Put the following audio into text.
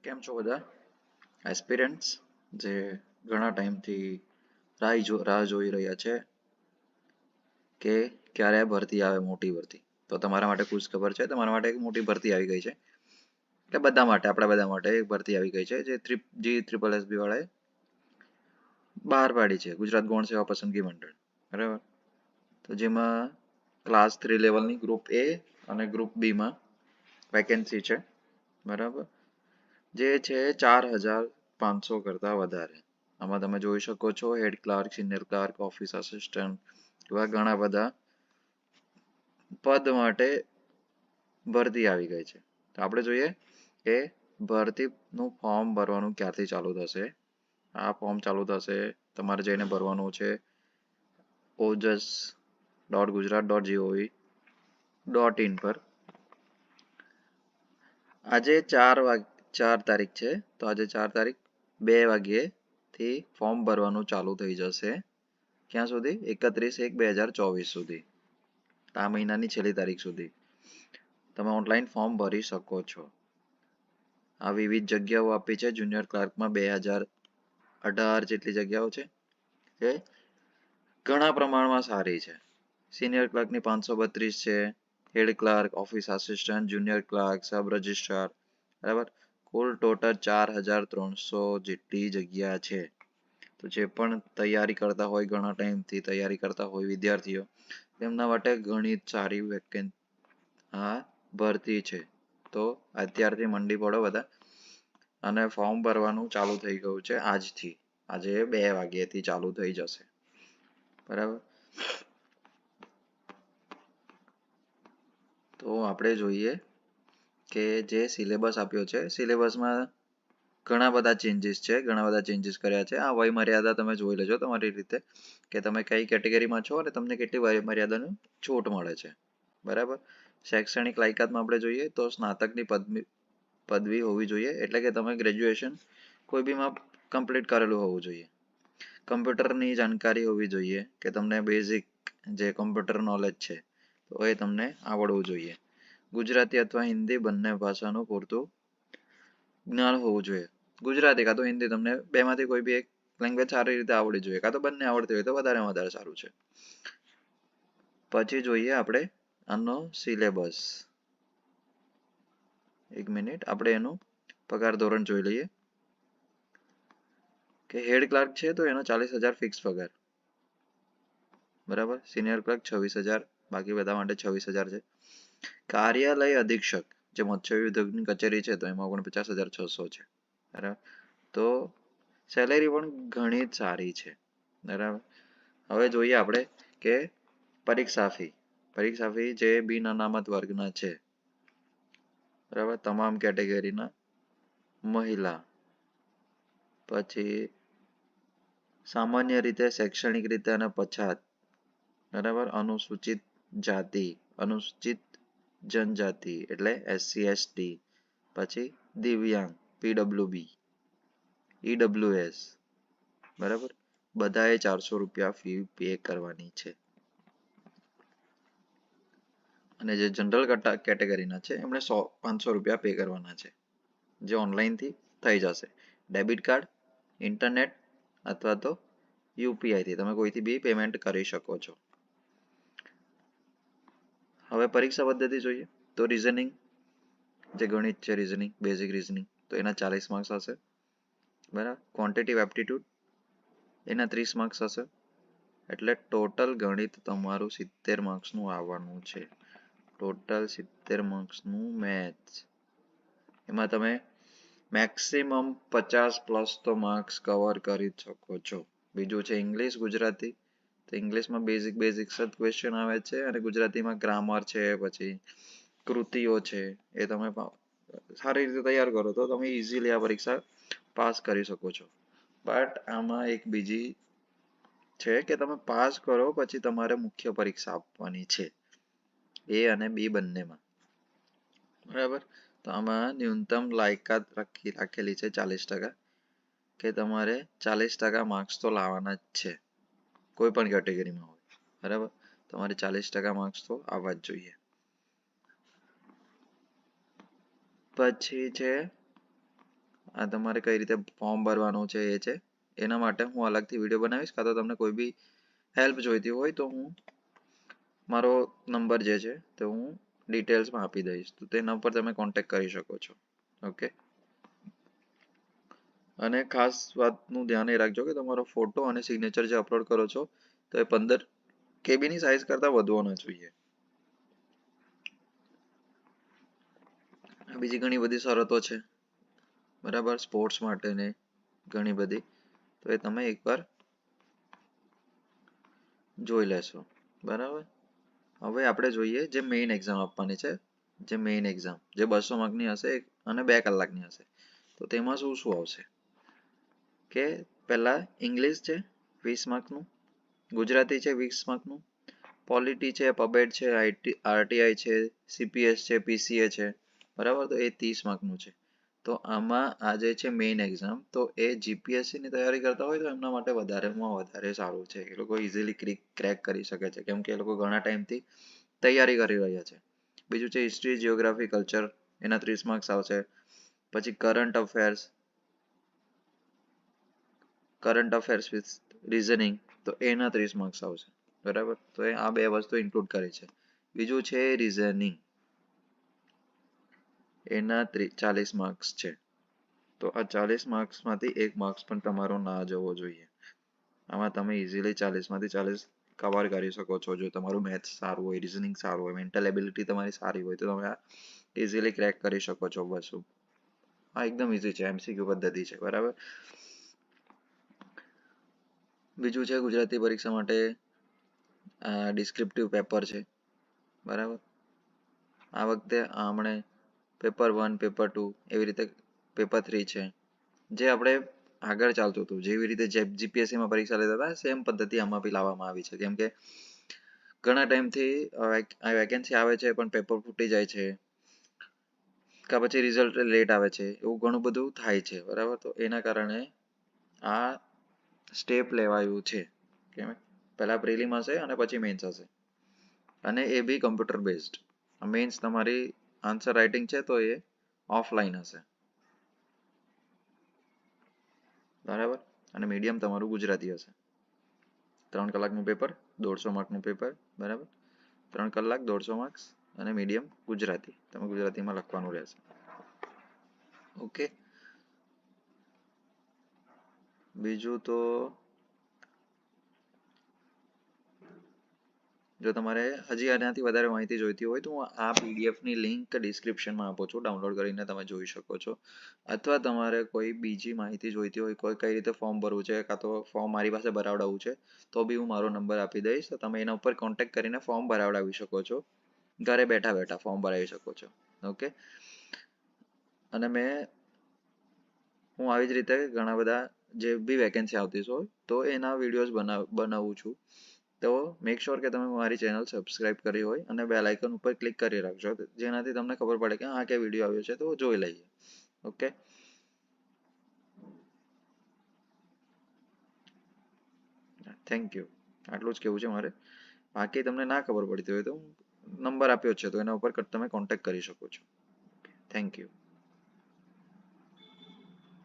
કેમ છો બધા એસ્પિરન્ટ્સ જે ઘણા ટાઈમથી રાહ જોઈ રહ્યા છે કે ક્યારે ભરતી આવે મોટી ભરતી. તો તમારા માટે ખુશ ખબર છે, તમારા માટે એક મોટી ભરતી આવી ગઈ છે. એટલે બધા માટે, આપણા બધા માટે એક ભરતી આવી ગઈ છે જે ટ્રિપલ એસબી વાળાએ બહાર પાડી છે, ગુજરાત ગૌણ સેવા પસંદગી મંડળ. બરાબર. તો જેમાં ક્લાસ 3 લેવલની ગ્રુપ એ અને ગ્રુપ બીમાં વેકેન્સી છે. બરાબર. જે છે 4,500 કરતાં વધારે. આમાં તમે જોઈ શકો છો head clerk, senior clerk, office assistant એવા ઘણા બધા પદ માટે ભરતી આવી ગઈ છે. તો આપણે જોઈએ કે ભરતીનું ફોર્મ ભરવાનું ક્યારથી ચાલુ થશે. આ ફોર્મ ચાલુ થશે, તમારે જઈને ભરવાનું છે ojas.gujarat.gov.in પર. આજે 4 તારીખ છે, તો આજે 4 તારીખ 2 વાગ્યેથી ફોર્મ ભરવાનું ચાલુ થઈ જશે. ક્યાં સુધી? 31/1/2024 સુધી. આ મહિનાની છેલ્લી તારીખ સુધી તમે ઓનલાઈન ફોર્મ ભરી શકો છો. આ વિવિધ જગ્યાઓ આપી છે. જુનિયર ક્લાર્કમાં 2018 જેટલી જગ્યાઓ છે, જે ઘણા પ્રમાણમાં સારી છે. સિનિયર ક્લાર્કની 532 છે, head clerk, office assistant, junior clerk, sub registrar, બરાબર. કુલ ટોટલ 4,300 જેટલી જગ્યા છે. તો જે પણ તૈયારી કરતા હોય, ઘણા ટાઈમથી તૈયારી કરતા હોય વિદ્યાર્થીઓ, તેમના માટે ઘણી સારી ભરતી છે. તો અત્યારથી મંડી પડો બધા, અને ફોર્મ ભરવાનું ચાલુ થઈ ગયું છે આજથી. આજે 2 વાગ્યાથી ચાલુ થઈ જશે. બરાબર. તો આપણે જોઈએ કે જે સિલેબસ આપ્યો છે, સિલેબસમાં ઘણા બધા ચેન્જીસ છે, ઘણા બધા ચેન્જીસ કર્યા છે. આ વય મર્યાદા તમે જોઈ લેજો તમારી રીતે કે તમે કઈ કેટેગરીમાં છો અને તમને કેટલી વય મર્યાદાનું છૂટ મળે છે. બરાબર. શૈક્ષણિક લાયકાતમાં આપણે જોઈએ તો સ્નાતકની પદવી હોવી જોઈએ, એટલે કે તમે ગ્રેજ્યુએશન કોઈ બીમાં કમ્પ્લીટ કરેલું હોવું જોઈએ. કમ્પ્યુટરની જાણકારી હોવી જોઈએ, કે તમને બેઝિક જે કમ્પ્યુટર નોલેજ છે તો એ તમને આવડવું જોઈએ. ગુજરાતી અથવા હિન્દી બંને ભાષાનું પૂરતું જ્ઞાન હોવું જોઈએ. ગુજરાતી કાં તો હિન્દી, તમને બેમાંથી કોઈ બી એક લેંગ્વેજ સારી રીતે આવડવી જોઈએ, કાં તો બંને આવડતી હોય તો વધારેમાં વધારે સારું છે. પછી જોઈએ આપણે આનો સિલેબસ. એક મિનિટ, આપણે એનું પગાર ધોરણ જોઈ લઈએ કે હેડ ક્લાર્ક છે તો એનો 40,000 ફિક્સ પગાર. બરાબર. સિનિયર ક્લાર્ક 26,000, બાકી બધા માટે 26,000 છે. કાર્યાલય અધિક્ષક જે મત્સ્ય વિભાગની કચેરી છે તો એમાં 49,600 છે. બરાબર. તો સેલેરી પણ ઘણી જ સારી છે. બરાબર. હવે જોઈએ આપણે કે પરીક્ષા ફી જે બિન અનામત વર્ગના છે, બરાબર, તમામ કેટેગરીના મહિલા, પછી સામાન્ય રીતે, શૈક્ષણિક રીતે અને પછાત, બરાબર, અનુસૂચિત જાતિ, અનુસૂચિત જનજાતિ એટલે SC/ST, પછી દિવ્યાંગ PWB, EWS, બરાબર, બધાએ 400 રૂપિયા ફી પે કરવાની છે. અને જે જનરલ કેટેગરીના છે એમણે 500 રૂપિયા પે કરવાના છે, જે ઓનલાઈનથી થઈ જશે. ડેબિટ કાર્ડ, ઇન્ટરનેટ અથવા તો યુપીઆઈથી તમે કોઈથી બી પેમેન્ટ કરી શકો છો. હવે પરીક્ષા પદ્ધતિ જોઈએ તો રીઝનિંગ, જે ગણિત છે, રીઝનિંગ, બેઝિક રીઝનિંગ, તો એના 40 માર્ક્સ હશે. બરાબર. ક્વોન્ટિટિવ એપ્ટિટ્યૂડ એના 30 માર્ક્સ હશે. એટલે ટોટલ ગણિત તમારું 70 માર્ક્સનું આવવાનું છે. ટોટલ 70 માર્ક્સનું મેથ્સ. એમાં તમે મેક્સિમમ 50+ તો માર્ક્સ કવર કરી શકો છો. બીજું છે ઇંગ્લિશ, ગુજરાતી. તો ઇંગ્લિશમાં બેઝિક જ ક્વેશ્ચન આવે છે, અને ગુજરાતીમાં ગ્રામર છે, પછી કૃતિઓ છે, એ તમે સારી રીતે તૈયાર કરો તો તમે ઇઝીલી આ પરીક્ષા પાસ કરી શકો છો. બટ આમાં એક બીજી છે કે તમે પાસ કરો પછી તમારે મુખ્ય પરીક્ષા આપવાની છે, A અને B બંનેમાં. બરાબર. તો આમાં ન્યૂનતમ લાયકાત રાખેલી છે 40%, કે તમારે 40% માર્ક્સ તો લાવવાના જ છે, કોઈ પણ કેટેગરીમાં હોય. બરાબર. તમારે 40% માર્ક્સ તો આવવા જ જોઈએ. પછી છે આ તમારે કઈ રીતે ફોર્મ ભરવાનું છે એ છે. એના માટે હું અલગથી વિડીયો બનાવીશ, કાં તો તમને કોઈ બી હેલ્પ જોઈતી હોય તો હું મારો નંબર જે છે તે હું ડિટેલ્સમાં આપી દઈશ, તો તેના પર તમે કોન્ટેક્ટ કરી શકો છો. ઓકે. અને ખાસ વાતનું ધ્યાન એ રાખજો કે તમારો ફોટો અને સિગ્નેચર જે અપલોડ કરો છો તો એ 15 KB ની સાઇઝ કરતાં વધુ હોના જોઈએ. બીજી ઘણી બધી શરતો છે, બરાબર, સ્પોર્ટ્સ માટેને ઘણી બધી, તો એ તમે એકવાર જોઈ લેશો. બરાબર. હવે આપણે જોઈએ જે મેઇન એક્ઝામ આપવાની છે, જે મેઇન એક્ઝામ જે 200 માર્કની હશે અને 2 કલાકની હશે. તો તેમાં શું શું આવશે કે પહેલા ઇંગ્લિશ છે 20 માર્કનું, ગુજરાતી છે 20 માર્કનું, પોલિટી છે, પબેટ છે, આરટીઆઈ છે, સીપીએસ છે, પીસીએ છે, બરાબર. તો એ 30 માર્કનું છે. તો આમાં આ જે છે મેઇન એક્ઝામ, તો એ જીપીએસસી ની તૈયારી કરતા હોય તો એમના માટે વધારેમાં વધારે સારું છે. એ લોકો ઇઝીલી ક્રેક કરી શકે છે, કેમ કે એ લોકો ઘણા ટાઈમથી તૈયારી કરી રહ્યા છે. બીજું છે હિસ્ટ્રી, જિયોગ્રાફી, કલ્ચર, એના 30 માર્ક્સ આવશે. પછી કરંટ અફેર્સ વિથ રીઝનિંગ, તો એના 30 માર્ક્સ આવશે. બરાબર. તો એ આ બે વસ્તુ ઇન્ક્લુડ કરી છે. બીજું છે રીઝનિંગ, એના 40 માર્ક્સ છે. તો આ 40 માર્ક્સમાંથી 1 માર્ક્સ પણ તમારો ના જવો જોઈએ. આમાં તમે ઇઝીલી 40માંથી 40 કવર કરી શકો છો. જો તમારું મેથ્સ સારું હોય, રીઝનિંગ સારું હોય, મેન્ટલ એબિલિટી તમારી સારી હોય તો તમે આ ઇઝીલી ક્રેક કરી શકો છો. બસ આ એકદમ ઇઝી છે, એમસીક્યુ પદ્ધતિ છે. બરાબર. બીજું છે ગુજરાતી પરીક્ષા માટે ડિસ્ક્રિપ્ટિવ પેપર છે. બરાબર. આ વખતે હમણે પેપર 1, પેપર 2 એવી રીતે પેપર 3 છે, જે આપણે આગળ ચાલતું હતું. જેવી રીતે જીપીએસસીમાં પરીક્ષા લેતા હતા સેમ પદ્ધતિ આમાં બી લાવવામાં આવી છે. કેમ કે ઘણા ટાઈમથી વેકેન્સી આવે છે પણ પેપર ફૂટી જાય છે, કાં પછી રિઝલ્ટ લેટ આવે છે, એવું ઘણું બધું થાય છે. બરાબર. તો એના કારણે આ સ્ટેપ લેવાયું છે કે પહેલા પ્રિલિમ હશે અને પછી મેન્સ હશે, અને એ બી કમ્પ્યુટર બેઝડ. મેન્સ તમારી આન્સર રાઇટિંગ છે તો એ ઓફલાઈન હશે. બરાબર. અને મીડિયમ તમારું ગુજરાતી હશે. 3 કલાકનું પેપર, 150 માર્કનું પેપર. બરાબર. 3 કલાક 150 માર્ક્સ અને મીડિયમ ગુજરાતી, તમે ગુજરાતીમાં લખવાનું રહેશે. ઓકે. બીજું તો જો તમારે હજી આનાથી વધારે માહિતી જોઈતી હોય તો હું આ પીડીએફની લિંક ડિસ્ક્રિપ્શનમાં આપું છું, ડાઉનલોડ કરીને તમે જોઈ શકો છો. અથવા તમારે કોઈ બીજી માહિતી જોઈતી હોય, કોઈ કઈ રીતે ફોર્મ ભરવું છે, કાં તો ફોર્મ મારી પાસે ભરાવડાવવું છે, તો બી હું મારો નંબર આપી દઈશ. તો તમે એના ઉપર કોન્ટેક્ટ કરીને ફોર્મ ભરાવડાવી શકો છો. ઘરે બેઠા બેઠા ફોર્મ ભરાવી શકો છો. ઓકે. અને હું આવી જ રીતે ઘણા બધા જે બી વેકેન્સી આવતી હોય તો એના વિડીયોઝ બનાવું છું. તો મેક શ્યોર કે તમે મારી ચેનલ સબસ્ક્રાઇબ કરી હોય અને બેલ આઇકન ઉપર ક્લિક કરી રાખજો, જેનાથી તમને ખબર પડે કે હા કે વિડીયો આવ્યો છે તો જોઈ લઈએ. ઓકે. Thank you. આટલું જ કેવું છે મારે. બાકી તમને ના ખબર પડતી હોય તો નંબર આપ્યો છે તો એના ઉપર તમે કોન્ટેક્ટ કરી શકો છો. Thank you.